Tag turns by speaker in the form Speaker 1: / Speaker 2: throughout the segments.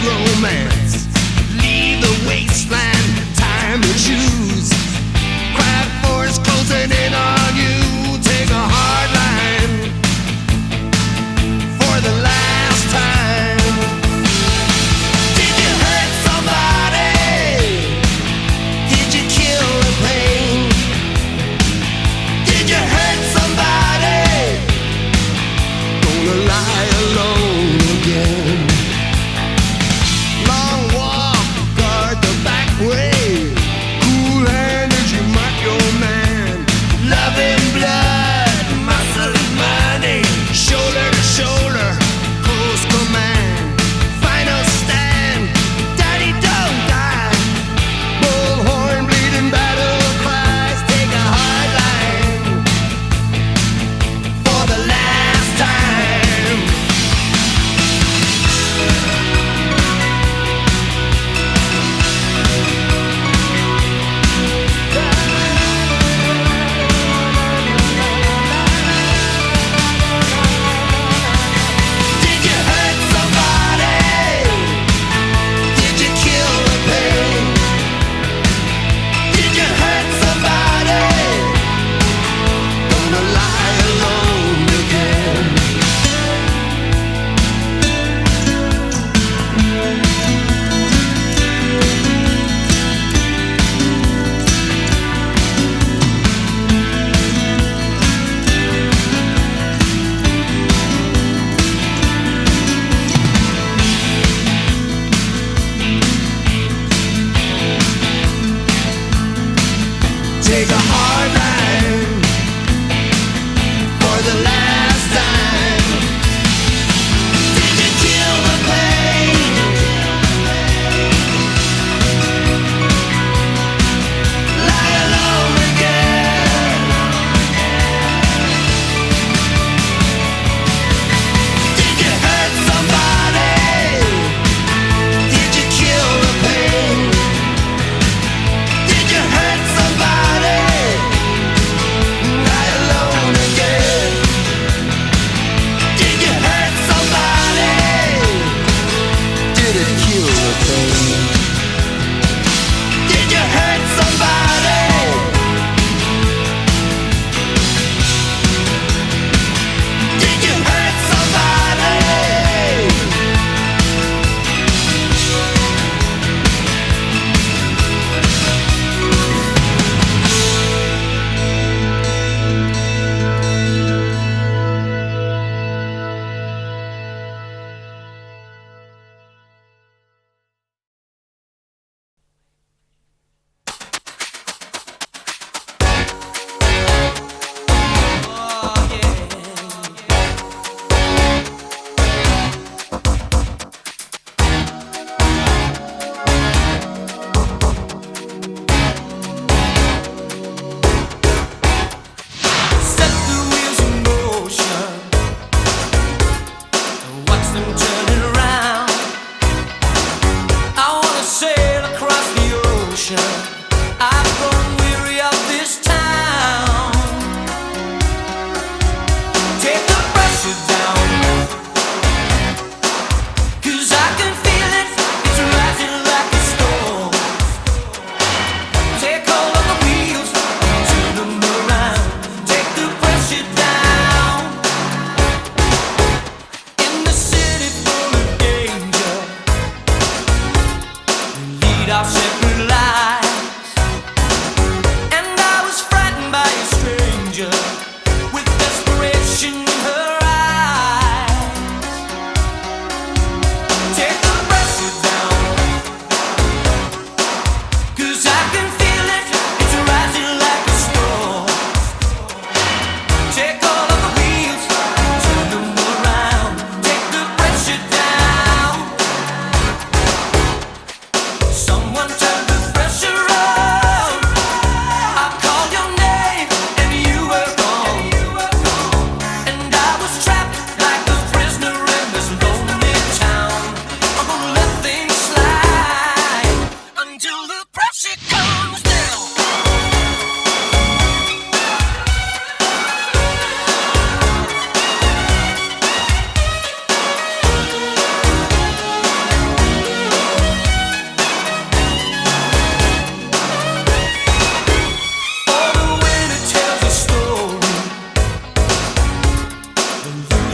Speaker 1: romance. Leave the wasteland, time to choose. Quiet force closing in on you. Take a hard line for the last time. Did you hurt somebody? Did you kill the pain? Did you hurt somebody? Gonna lie alone again. Long walk, guard the back way. Cool hand as you mark your man. Love and blood, muscle and money. Shoulder to shoulder, close command. Final stand, daddy don't die. Bullhorn bleeding battle cries. Take a hard line for the last time.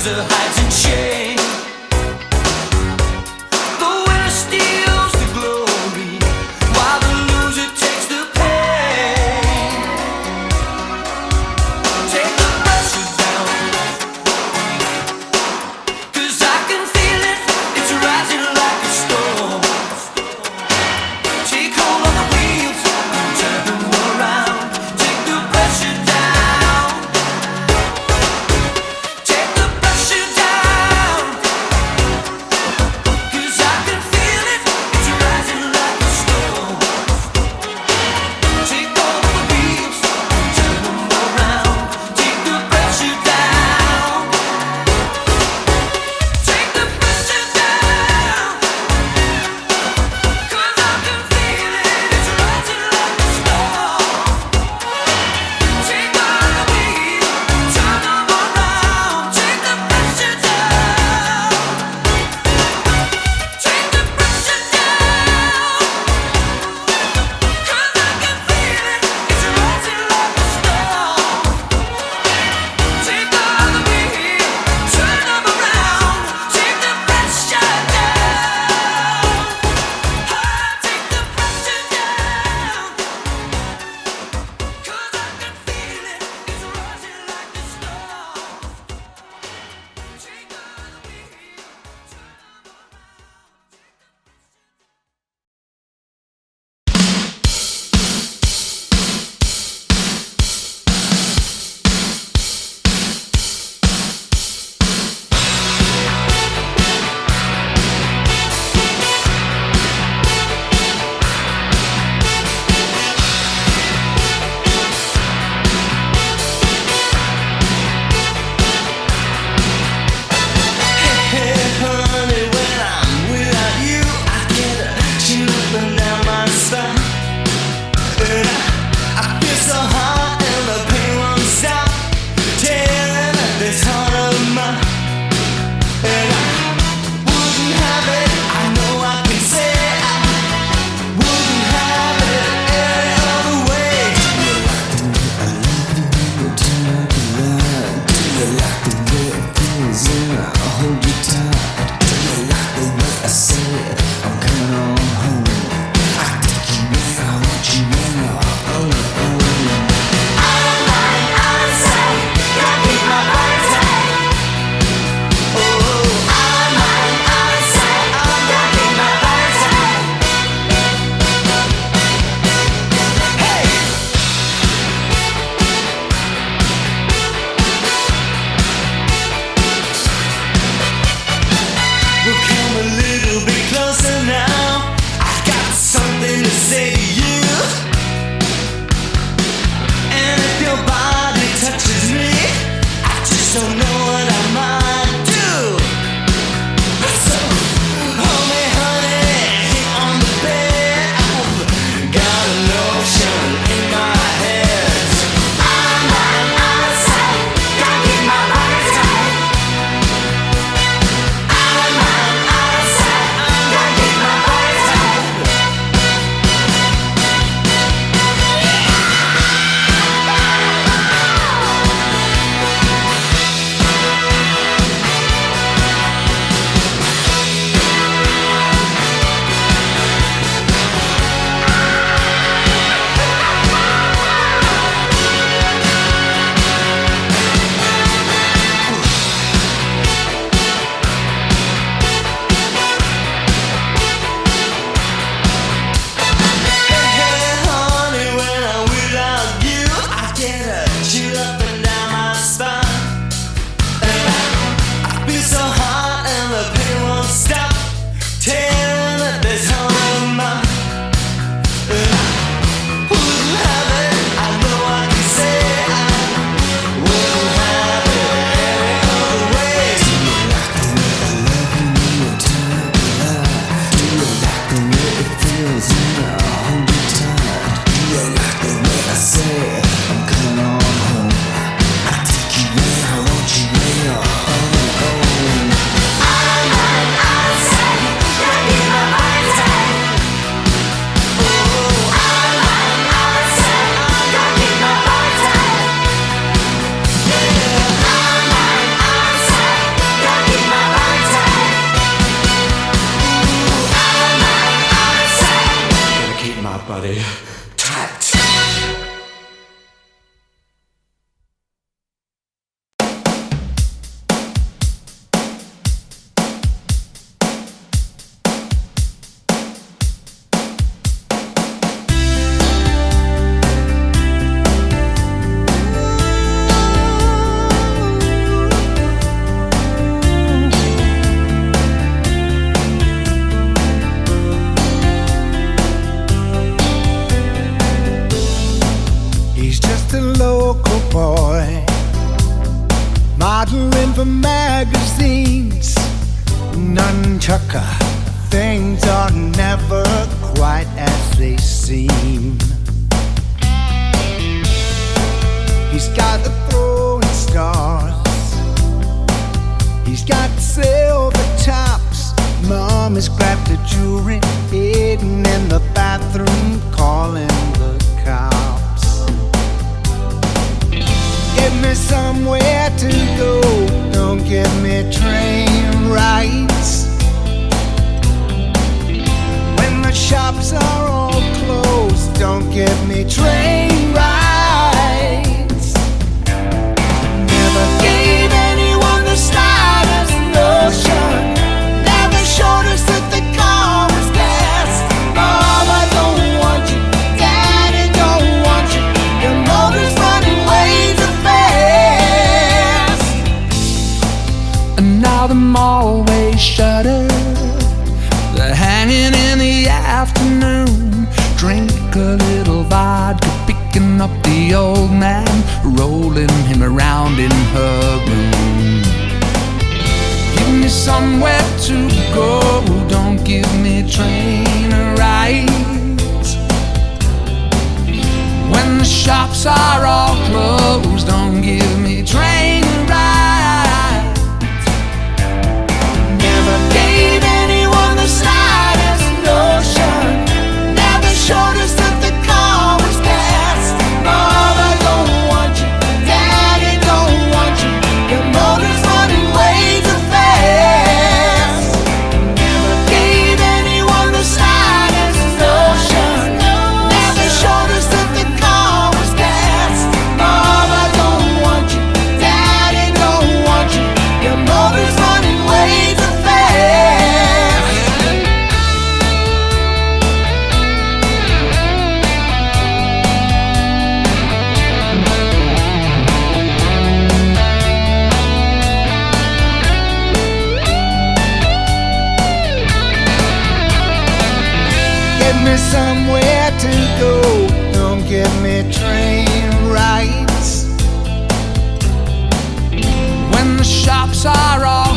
Speaker 1: loser hides in shame. The winner steals the glory, while the loser takes the pain. Take the pressure down, 'cause I can feel it, it's rising like a storm. Take hold of the wheels and turn them around. Take the pressure down. Take the pressure down. magazines, nunchucker, things are never quite as they seem. He's got the throwing stars, he's got silver tops. Mom has grabbed the jewelry, hidden in the bathroom, calling the cops. Give me somewhere to go, don't give me train rides. When the shops are all closed, don't give me train rides. Never gave anyone the slightest notion, never showed us that the car was gas. Mama don't want you, Daddy don't want you, your motor's running way too fast. And now the mallway's shuttered, they're hanging in the afternoon. Drink a little vodka, picking up the old man, rolling him around in her room. Give me somewhere to go, don't give me train rides. When the shops are all closed, don't give me train rides. Never gave anyone the slightest notion, never showed us that the car was gas. Mama don't want you, Daddy don't want you, your motor's running way too fast. Never gave anyone the slightest notion, never showed us that the car was gas. Mama don't want you, Daddy don't want you, your motor's running way too fast. Give me somewhere to go, don't give me train rides. When the shops are all